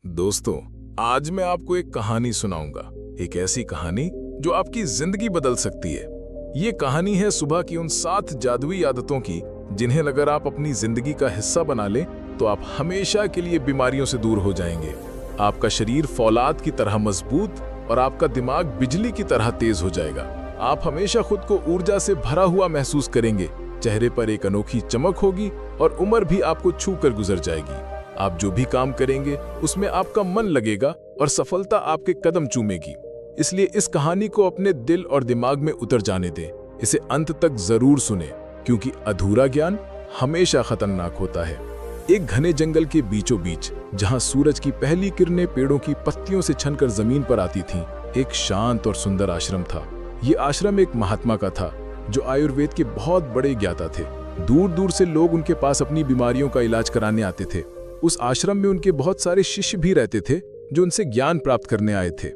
दोस्तों, आज मैं आपको एक कहानी सुनाऊंगा। एक ऐसी कहानी जो आपकी जिंदगी बदल सकती है। ये कहानी है सुबह की उन 7 जादुई आदतों की, जिन्हें अगर आप अपनी जिंदगी का हिस्सा बना लें तो आप हमेशा के लिए बीमारियों से दूर हो जाएंगे। आपका शरीर फौलाद की तरह मजबूत और आपका दिमाग बिजली की तरह तेज हो जाएगा। आप हमेशा खुद को ऊर्जा से भरा हुआ महसूस करेंगे, चेहरे पर एक अनोखी चमक होगी और उम्र भी आपको छू कर गुजर जाएगी। आप जो भी काम करेंगे उसमें आपका मन लगेगा और सफलता आपके कदम चूमेगी। इसलिए इस कहानी को अपने दिल और दिमाग में उतर जाने दें। इसे अंत तक जरूर सुनें, क्योंकि अधूरा ज्ञान हमेशा खतरनाक होता है। एक घने जंगल के बीचों बीच, जहां सूरज की पहली किरणें पेड़ों की पत्तियों से छनकर जमीन पर आती थीं, एक शांत और सुंदर आश्रम था। ये आश्रम एक महात्मा का था जो आयुर्वेद के बहुत बड़े ज्ञाता थे। दूर दूर से लोग उनके पास अपनी बीमारियों का इलाज कराने आते थे। उस आश्रम में उनके बहुत सारे शिष्य भी रहते थे जो उनसे ज्ञान प्राप्त करने आए थे।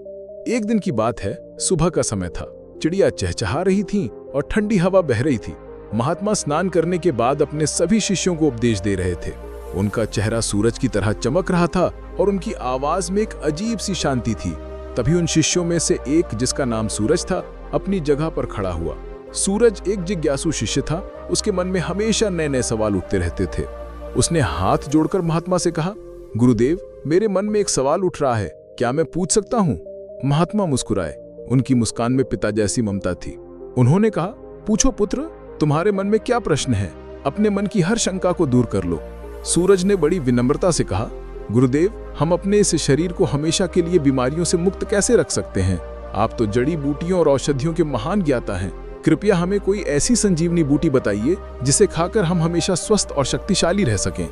एक दिन की बात है, सुबह का समय था। चिड़िया चहचहा रही थीं और ठंडी हवा बह रही थी। महात्मा स्नान करने के बाद अपने सभी शिष्यों को उपदेश दे रहे थे। उनका चेहरा सूरज की तरह चमक रहा था और उनकी आवाज में एक अजीब सी शांति थी। तभी उन शिष्यों में से एक, जिसका नाम सूरज था, अपनी जगह पर खड़ा हुआ। सूरज एक जिज्ञासु शिष्य था। उसके मन में हमेशा नए नए सवाल उठते रहते थे। उसने हाथ जोड़कर महात्मा से कहा, गुरुदेव, मेरे मन में एक सवाल उठ रहा है, क्या मैं पूछ सकता हूँ? महात्मा मुस्कुराए। उनकी मुस्कान में पिता जैसी ममता थी। उन्होंने कहा, पूछो पुत्र, तुम्हारे मन में क्या प्रश्न है? अपने मन की हर शंका को दूर कर लो। सूरज ने बड़ी विनम्रता से कहा, गुरुदेव, हम अपने इस शरीर को हमेशा के लिए बीमारियों से मुक्त कैसे रख सकते हैं? आप तो जड़ी बूटियों और औषधियों के महान ज्ञाता हैं। कृपया हमें कोई ऐसी संजीवनी बूटी बताइए जिसे खाकर हम हमेशा स्वस्थ और शक्तिशाली रह सकें।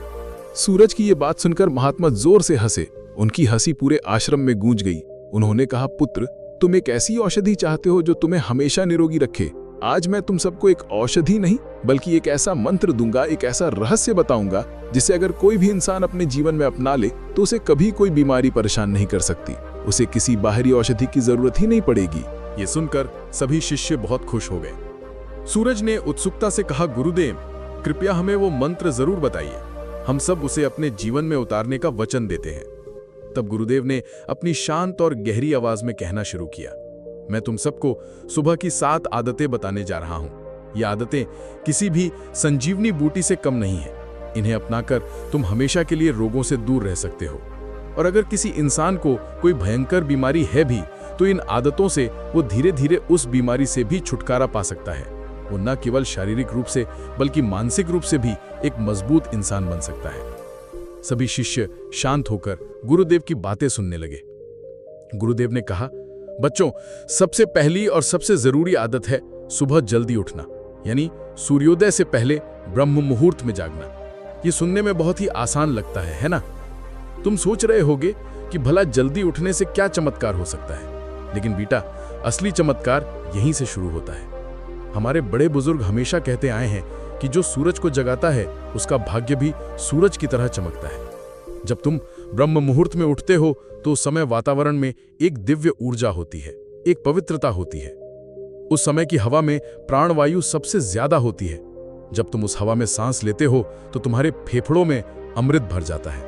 सूरज की ये बात सुनकर महात्मा जोर से हंसे। उनकी हंसी पूरे आश्रम में गूंज गई। उन्होंने कहा, पुत्र, तुम एक ऐसी औषधि चाहते हो जो तुम्हें हमेशा निरोगी रखे। आज मैं तुम सबको एक औषधि नहीं बल्कि एक ऐसा मंत्र दूंगा, एक ऐसा रहस्य बताऊंगा जिसे अगर कोई भी इंसान अपने जीवन में अपना ले तो उसे कभी कोई बीमारी परेशान नहीं कर सकती। उसे किसी बाहरी औषधि की जरूरत ही नहीं पड़ेगी। ये सुनकर सभी शिष्य बहुत खुश हो गए। सूरज ने उत्सुकता से कहा, गुरुदेव, कृपया हमें वो मंत्र जरूर बताइए। हम सब उसे अपने जीवन में उतारने का वचन देते हैं। तब गुरुदेव ने अपनी शांत और गहरी आवाज में कहना शुरू किया, मैं तुम सबको सुबह की 7 आदतें बताने जा रहा हूं। ये आदतें किसी भी संजीवनी बूटी से कम नहीं है। इन्हें अपनाकर तुम हमेशा के लिए रोगों से दूर रह सकते हो। और अगर किसी इंसान को कोई भयंकर बीमारी है भी, तो इन आदतों से वो धीरे धीरे उस बीमारी से भी छुटकारा पा सकता है। वो न केवल शारीरिक रूप से बल्कि मानसिक रूप से भी एक मजबूत इंसान बन सकता है। सभी शिष्य शांत होकर गुरुदेव की बातें सुनने लगे। गुरुदेव ने कहा, बच्चों, सबसे पहली और सबसे जरूरी आदत है सुबह जल्दी उठना, यानी सूर्योदय से पहले ब्रह्म मुहूर्त में जागना। ये सुनने में बहुत ही आसान लगता है ना? तुम सोच रहे होगे कि भला जल्दी उठने से क्या चमत्कार हो सकता है, लेकिन बेटा, असली चमत्कार यहीं से शुरू होता है। हमारे बड़े बुजुर्ग हमेशा कहते आए हैं कि जो सूरज को जगाता है उसका भाग्य भी सूरज की तरह चमकता है। जब तुम ब्रह्म मुहूर्त में उठते हो तो उस समय वातावरण में एक दिव्य ऊर्जा होती है, एक पवित्रता होती है। उस समय की हवा में प्राणवायु सबसे ज्यादा होती है। जब तुम उस हवा में सांस लेते हो तो तुम्हारे फेफड़ों में अमृत भर जाता है।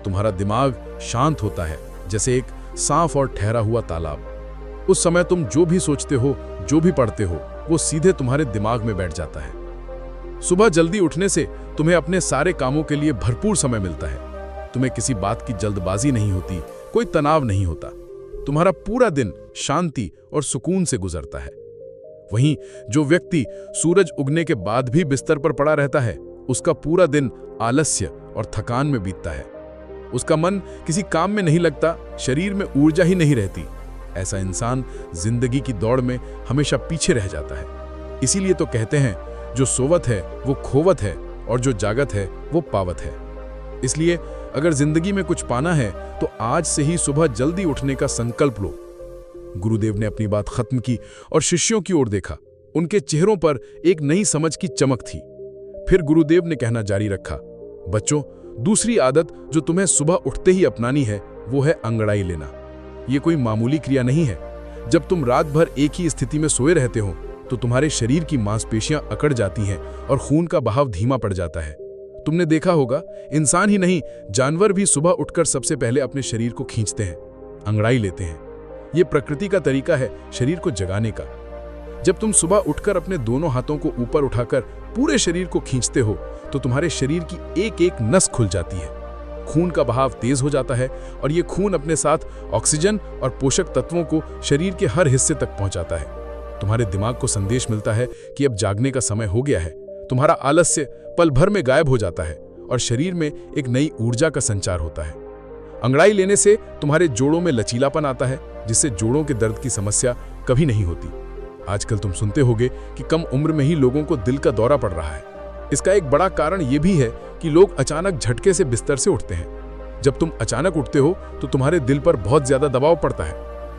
तुम्हारा दिमाग शांत होता है, जैसे एक साफ और ठहरा हुआ तालाब। उस समय तुम जो भी सोचते हो, जो भी पढ़ते हो, वो सीधे तुम्हारे दिमाग में बैठ जाता है। सुबह जल्दी उठने से तुम्हें अपने सारे कामों के लिए भरपूर समय मिलता है। तुम्हें किसी बात की जल्दबाजी नहीं होती, कोई तनाव नहीं होता। तुम्हारा पूरा दिन शांति और सुकून से गुजरता है। वहीं जो व्यक्ति सूरज उगने के बाद भी बिस्तर पर पड़ा रहता है, उसका पूरा दिन आलस्य और थकान में बीतता है। उसका मन किसी काम में नहीं लगता, शरीर में ऊर्जा ही नहीं रहती। ऐसा इंसान जिंदगी की दौड़ में हमेशा पीछे रह जाता है। इसीलिए तो कहते हैं, जो सोवत है वो खोवत है और जो जागत है वो पावत है। इसलिए अगर जिंदगी में कुछ पाना है तो आज से ही सुबह जल्दी उठने का संकल्प लो। गुरुदेव ने अपनी बात खत्म की और शिष्यों की ओर देखा। उनके चेहरों पर एक नई समझ की चमक थी। फिर गुरुदेव ने कहना जारी रखा, बच्चों, दूसरी आदत जो तुम्हें सुबह उठते ही अपनानी है वो है अंगड़ाई लेना। ये कोई मामूली क्रिया नहीं है। जब तुम रात भर एक ही स्थिति में सोए रहते हो तो तुम्हारे शरीर की मांसपेशियां अकड़ जाती हैं और खून का बहाव धीमा पड़ जाता है। तुमने देखा होगा, इंसान ही नहीं, जानवर भी सुबह उठकर सबसे पहले अपने शरीर को खींचते हैं, अंगड़ाई लेते हैं। ये प्रकृति का तरीका है शरीर को जगाने का। जब तुम सुबह उठकर अपने दोनों हाथों को ऊपर उठाकर पूरे शरीर को खींचते हो तो तुम्हारे शरीर की एक एक नस खुल जाती है, खून का बहाव तेज हो जाता है और ये खून अपने साथ ऑक्सीजन और पोषक तत्वों को शरीर के हर हिस्से तक पहुंचाता है। तुम्हारे दिमाग को संदेश मिलता है कि अब जागने का समय हो गया है। तुम्हारा आलस्य पल भर में गायब हो जाता है और शरीर में एक नई ऊर्जा का संचार होता है। अंगड़ाई लेने से तुम्हारे जोड़ों में लचीलापन आता है, जिससे जोड़ों के दर्द की समस्या कभी नहीं होती। आजकल तुम सुनते होगे कि कम उम्र में ही लोगों को दिल का दौरा पड़ रहा है। इसका एक बड़ा कारण यह भी है कि लोग अचानक झटके से बिस्तर से उठते हैं। जब तुम अचानक उठते हो तो तुम्हारे दिल पर बहुत ज्यादा दबाव पड़ता है,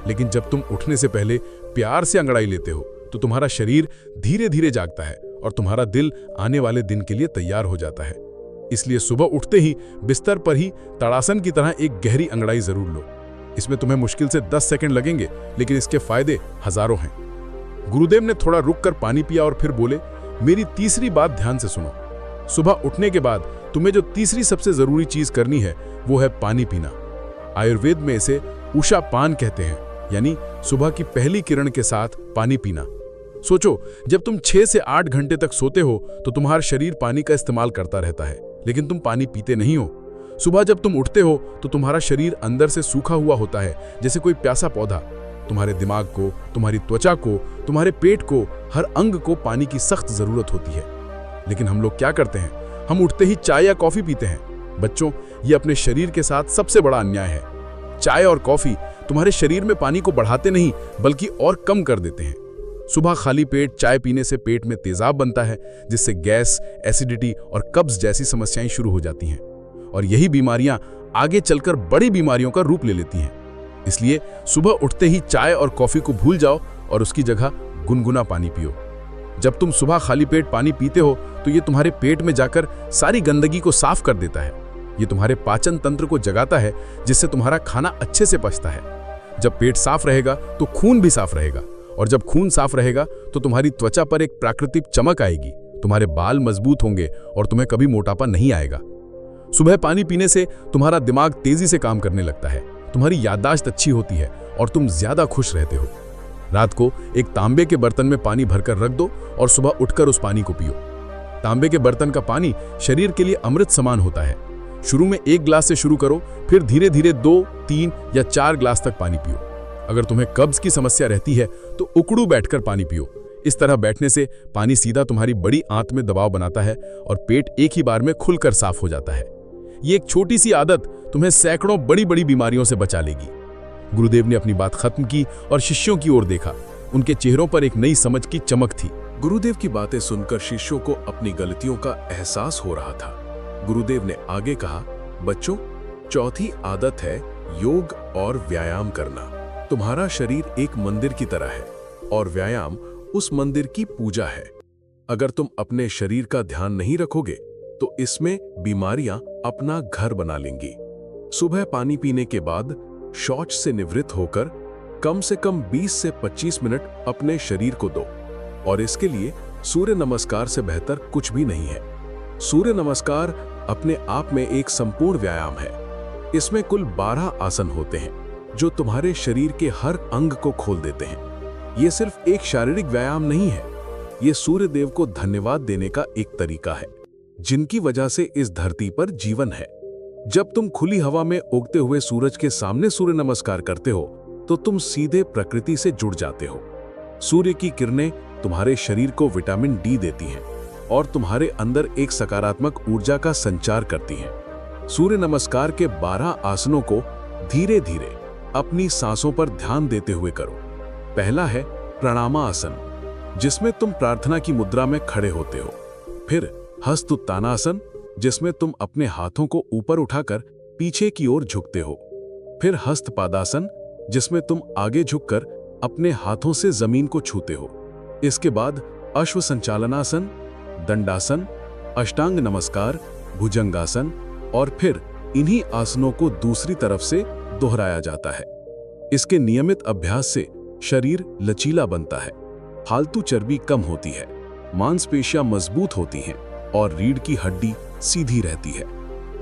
लेकिन जब तुम उठने से पहले प्यार से अंगड़ाई लेते हो तो तुम्हारा शरीर धीरे धीरे जागता है और तुम्हारा दिल आने वाले दिन के लिए तैयार हो जाता है। इसलिए सुबह उठते ही बिस्तर पर ही ताड़ासन की तरह एक गहरी अंगड़ाई जरूर लो। इसमें तुम्हें मुश्किल से 10 सेकंड लगेंगे, लेकिन इसके फायदे हजारों हैं। गुरुदेव ने थोड़ा रुककर पानी पिया और फिर बोले, मेरी तीसरी बात ध्यान से सुनो। सुबह उठने के बाद तुम्हें जो तीसरी सबसे जरूरी चीज करनी है वो है पानी पीना। आयुर्वेद में इसे उषा पान कहते हैं, यानी सुबह की पहली किरण के साथ पानी पीना। सोचो, जब तुम 6 से 8 घंटे तक सोते हो तो तुम्हारा शरीर पानी का इस्तेमाल करता रहता है, लेकिन तुम पानी पीते नहीं हो। सुबह जब तुम उठते हो तो तुम्हारा शरीर अंदर से सूखा हुआ होता है, जैसे कोई प्यासा पौधा। तुम्हारे दिमाग को, तुम्हारी त्वचा को, तुम्हारे पेट को, हर अंग को पानी की सख्त जरूरत होती है। लेकिन हम लोग क्या करते हैं? हम उठते ही चाय या कॉफी पीते हैं। बच्चों, ये अपने शरीर के साथ सबसे बड़ा अन्याय है। चाय और कॉफी तुम्हारे शरीर में पानी को बढ़ाते नहीं, बल्कि और कम कर देते हैं। सुबह खाली पेट चाय पीने से पेट में तेजाब बनता है, जिससे गैस, एसिडिटी और कब्ज जैसी समस्याएं शुरू हो जाती हैं, और यही बीमारियां आगे चलकर बड़ी बीमारियों का रूप ले लेती हैं। इसलिए सुबह उठते ही चाय और कॉफी को भूल जाओ और उसकी जगह गुनगुना पानी पियो। जब तुम सुबह खाली पेट पानी पीते हो तो ये तुम्हारे पेट में जाकर सारी गंदगी को साफ कर देता है। ये तुम्हारे पाचन तंत्र को जगाता है, जिससे तुम्हारा खाना अच्छे से पचता है। जब पेट साफ रहेगा तो खून भी साफ रहेगा, और जब खून साफ रहेगा तो तुम्हारी त्वचा पर एक प्राकृतिक चमक आएगी, तुम्हारे बाल मजबूत होंगे और तुम्हें कभी मोटापा नहीं आएगा। सुबह पानी पीने से तुम्हारा दिमाग तेजी से काम करने लगता है, तुम्हारी याददाश्त अच्छी होती है और तुम ज्यादा खुश रहते हो। रात को एक तांबे के बर्तन में पानी भरकर रख दो और सुबह उठकर उस पानी को पियो। तांबे के बर्तन का पानी शरीर के लिए अमृत समान होता है। शुरू में 1 गिलास से शुरू करो, फिर धीरे धीरे 2, 3 या 4 गिलास तक पानी पियो। अगर तुम्हें कब्ज की समस्या रहती है तो उकड़ू बैठकर पानी पियो। इस तरह बैठने से पानी सीधा तुम्हारी बड़ी आंत में दबाव बनाता है और पेट एक ही बार में खुलकर साफ हो जाता है। ये एक छोटी सी आदत तुम्हें सैकड़ों बड़ी बड़ी बीमारियों से बचा लेगी। गुरुदेव ने अपनी बात खत्म की और शिष्यों की ओर देखा। उनके चेहरों पर एक नई समझ की चमक थी। गुरुदेव की बातें सुनकर शिष्यों को अपनी गलतियों का एहसास हो रहा था। गुरुदेव ने आगे कहा, बच्चों, चौथी आदत है योग और व्यायाम करना। तुम्हारा शरीर एक मंदिर की तरह है और व्यायाम उस मंदिर की पूजा है। अगर तुम अपने शरीर का ध्यान नहीं रखोगे तो इसमें बीमारियां अपना घर बना लेंगी। सुबह पानी पीने के बाद शौच से निवृत्त होकर कम से कम 20 से 25 मिनट अपने शरीर को दो, और इसके लिए सूर्य नमस्कार से बेहतर कुछ भी नहीं है। सूर्य नमस्कार अपने आप में एक संपूर्ण व्यायाम है। इसमें कुल 12 आसन होते हैं जो तुम्हारे शरीर के हर अंग को खोल देते हैं। यह सिर्फ एक शारीरिक व्यायाम नहीं है, यह सूर्य देव को धन्यवाद देने का एक तरीका है, जिनकी वजह से इस धरती पर जीवन है। जब तुम खुली हवा में उगते हुए सूरज के सामने सूर्य नमस्कार करते हो तो तुम सीधे प्रकृति से जुड़ जाते हो। सूर्य की किरणें तुम्हारे शरीर को विटामिन डी देती हैं और तुम्हारे अंदर एक सकारात्मक ऊर्जा का संचार करती हैं। सूर्य नमस्कार के 12 आसनों को धीरे धीरे अपनी सांसों पर ध्यान देते हुए करो। पहला है प्रणामासन, जिसमें तुम प्रार्थना की मुद्रा में खड़े होते हो। फिर हस्तोत्तानासन, जिसमें तुम अपने हाथों को ऊपर उठाकर पीछे की ओर झुकते हो। फिर हस्तपादासन, जिसमें तुम आगे झुककर अपने हाथों से जमीन को छूते हो। इसके बाद अश्व संचालनासन, दंडासन, अष्टांग नमस्कार, भुजंगासन, और फिर इन्हीं आसनों को दूसरी तरफ से दोहराया जाता है। इसके नियमित अभ्यास से शरीर लचीला बनता है, फालतू चर्बी कम होती है, मांसपेशियां मजबूत होती हैं और रीढ़ की हड्डी सीधी रहती है।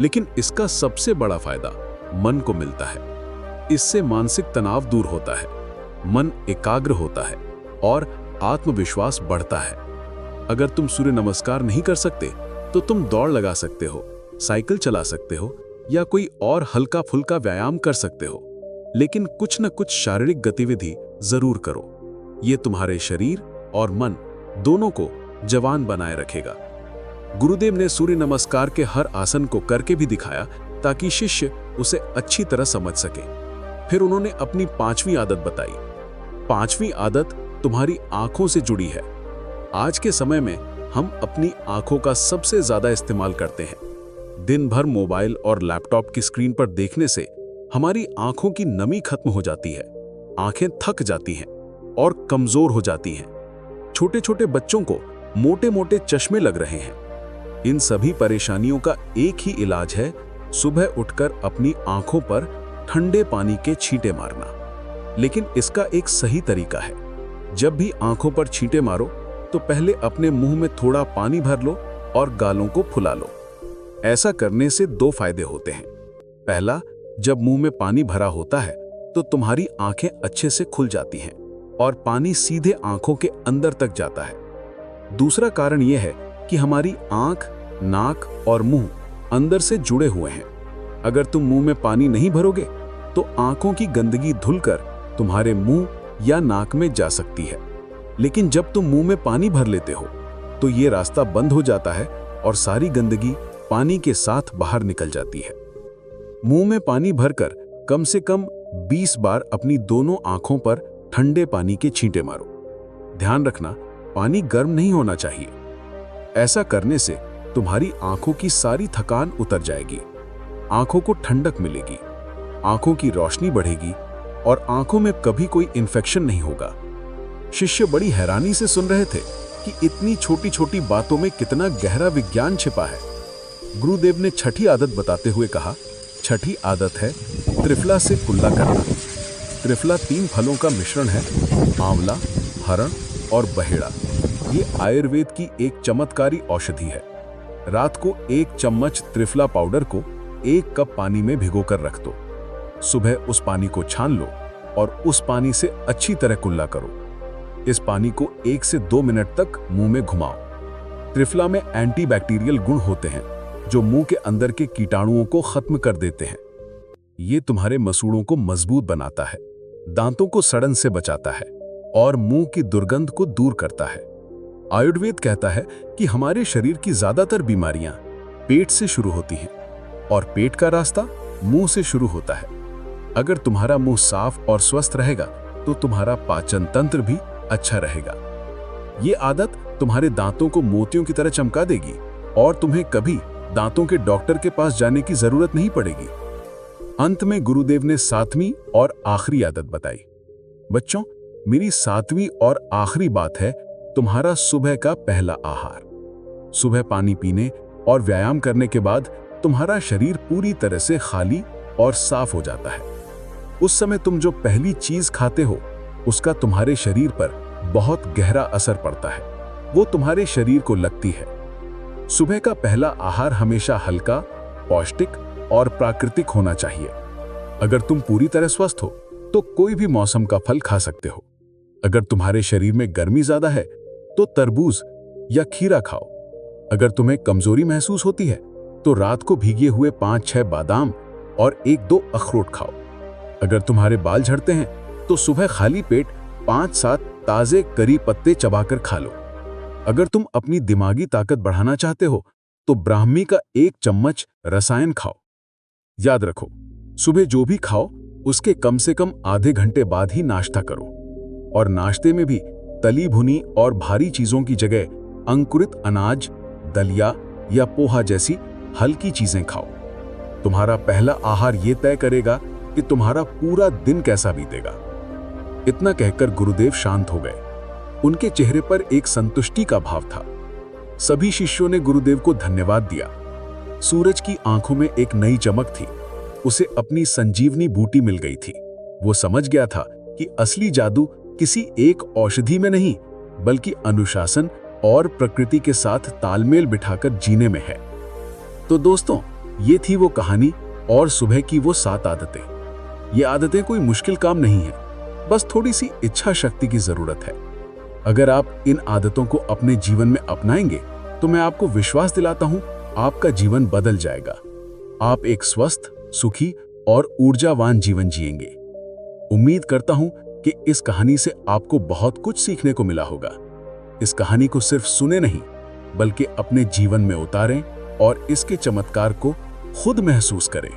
लेकिन इसका सबसे बड़ा फायदा मन को मिलता है। इससे मानसिक तनाव दूर होता है, मन एकाग्र होता है और आत्मविश्वास बढ़ता है। अगर तुम सूर्य नमस्कार नहीं कर सकते तो तुम दौड़ लगा सकते हो, साइकिल चला सकते हो या कोई और हल्का फुल्का व्यायाम कर सकते हो, लेकिन कुछ न कुछ शारीरिक गतिविधि जरूर करो। ये तुम्हारे शरीर और मन दोनों को जवान बनाए रखेगा। गुरुदेव ने सूर्य नमस्कार के हर आसन को करके भी दिखाया ताकि शिष्य उसे अच्छी तरह समझ सके। फिर उन्होंने अपनी 5वीं आदत बताई। 5वीं आदत तुम्हारी आंखों से जुड़ी है। आज के समय में हम अपनी आंखों का सबसे ज्यादा इस्तेमाल करते हैं। दिन भर मोबाइल और लैपटॉप की स्क्रीन पर देखने से हमारी आंखों की नमी खत्म हो जाती है, आंखें थक जाती हैं और कमजोर हो जाती हैं। छोटे छोटे बच्चों को मोटे मोटे चश्मे लग रहे हैं। इन सभी परेशानियों का एक ही इलाज है, सुबह उठकर अपनी आंखों पर ठंडे पानी के छींटे मारना। लेकिन इसका एक सही तरीका है। जब भी आंखों पर छींटे मारो तो पहले अपने मुंह में थोड़ा पानी भर लो और गालों को फुला लो। ऐसा करने से 2 फायदे होते हैं। पहला, जब मुंह में पानी भरा होता है तो तुम्हारी आंखें अच्छे से खुल जाती हैं और पानी सीधे आंखों के अंदर तक जाता है। दूसरा कारण यह है कि हमारी आंख, नाक और मुंह अंदर से जुड़े हुए हैं। अगर तुम मुंह में पानी नहीं भरोगे तो आंखों की गंदगी धुलकर तुम्हारे मुंह या नाक में जा सकती है। लेकिन जब तुम मुंह में पानी भर लेते हो तो ये रास्ता बंद हो जाता है और सारी गंदगी पानी के साथ बाहर निकल जाती है। मुंह में पानी भरकर कम से कम 20 बार अपनी दोनों आंखों पर ठंडे पानी के छींटे मारो। ध्यान रखना, पानी गर्म नहीं होना चाहिए। ऐसा करने से तुम्हारी आंखों की सारी थकान उतर जाएगी, आंखों को ठंडक मिलेगी, आंखों की रोशनी बढ़ेगी और आंखों में कभी कोई इन्फेक्शन नहीं होगा। शिष्य बड़ी हैरानी से सुन रहे थे कि इतनी छोटी छोटी बातों में कितना गहरा विज्ञान छिपा है। गुरुदेव ने 6ठी आदत बताते हुए कहा, 6ठी आदत है त्रिफला से कुल्ला करना। त्रिफला 3 फलों का मिश्रण है, आंवला, हरण और बहेड़ा। ये आयुर्वेद की एक चमत्कारी औषधि है। रात को 1 चम्मच त्रिफला पाउडर को 1 कप पानी में भिगोकर रख दो। सुबह उस पानी को छान लो और उस पानी से अच्छी तरह कुल्ला करो। इस पानी को 1 से 2 मिनट तक मुंह में घुमाओ। त्रिफला में एंटीबैक्टीरियल गुण होते हैं जो मुंह के अंदर के कीटाणुओं को खत्म कर देते हैं। ये तुम्हारे मसूड़ों को मजबूत बनाता है, दांतों को सड़न से बचाता है और मुंह की दुर्गंध को दूर करता है। आयुर्वेद कहता है कि हमारे शरीर की ज्यादातर बीमारियां पेट से शुरू होती हैं और पेट का रास्ता मुंह से शुरू होता है। अगर तुम्हारा मुंह साफ और स्वस्थ रहेगा तो तुम्हारा पाचन तंत्र भी अच्छा रहेगा। ये आदत तुम्हारे दांतों को मोतियों की तरह चमका देगी और तुम्हें कभी दांतों के डॉक्टर के पास जाने की जरूरत नहीं पड़ेगी। अंत में गुरुदेव ने 7वीं और आखिरी आदत बताई। बच्चों, मेरी 7वीं और आखिरी बात है तुम्हारा सुबह का पहला आहार। सुबह पानी पीने और व्यायाम करने के बाद तुम्हारा शरीर पूरी तरह से खाली और साफ हो जाता है। उस समय तुम जो पहली चीज खाते हो उसका तुम्हारे शरीर पर बहुत गहरा असर पड़ता है, वो तुम्हारे शरीर को लगती है। सुबह का पहला आहार हमेशा हल्का, पौष्टिक और प्राकृतिक होना चाहिए। अगर तुम पूरी तरह स्वस्थ हो तो कोई भी मौसम का फल खा सकते हो। अगर तुम्हारे शरीर में गर्मी ज्यादा है तो तरबूज या खीरा खाओ। अगर तुम्हें कमजोरी महसूस होती है तो रात को भीगे हुए 5-6 बादाम और 1-2 अखरोट खाओ। अगर तुम्हारे बाल झड़ते हैं तो सुबह खाली पेट 5-7 ताजे करी पत्ते चबाकर खा लो। अगर तुम अपनी दिमागी ताकत बढ़ाना चाहते हो तो ब्राह्मी का 1 चम्मच रसायन खाओ। याद रखो, सुबह जो भी खाओ उसके कम से कम आधे घंटे बाद ही नाश्ता करो और नाश्ते में भी तली भुनी और भारी चीजों की जगह अंकुरित अनाज, दलिया या पोहा जैसी हल्की चीजें खाओ। तुम्हारा पहला आहार यह तय करेगा कि तुम्हारा पूरा दिन कैसा बीतेगा। इतना कहकर गुरुदेव शांत हो गए। उनके चेहरे पर एक संतुष्टि का भाव था। सभी शिष्यों ने गुरुदेव को धन्यवाद दिया। सूरज की आंखों में एक नई चमक थी। उसे अपनी संजीवनी बूटी मिल गई थी। वो समझ गया था कि असली जादू किसी एक औषधि में नहीं, बल्कि अनुशासन और प्रकृति के साथ तालमेल बिठाकर जीने में है। तो दोस्तों, ये थी वो कहानी और सुबह की वो 7 आदतें। ये आदतें कोई मुश्किल काम नहीं है, बस थोड़ी सी इच्छा शक्ति की जरूरत है। अगर आप इन आदतों को अपने जीवन में अपनाएंगे तो मैं आपको विश्वास दिलाता हूं, आपका जीवन बदल जाएगा। आप एक स्वस्थ, सुखी और ऊर्जावान जीवन जिएंगे। उम्मीद करता हूं कि इस कहानी से आपको बहुत कुछ सीखने को मिला होगा। इस कहानी को सिर्फ सुने नहीं, बल्कि अपने जीवन में उतारें और इसके चमत्कार को खुद महसूस करें।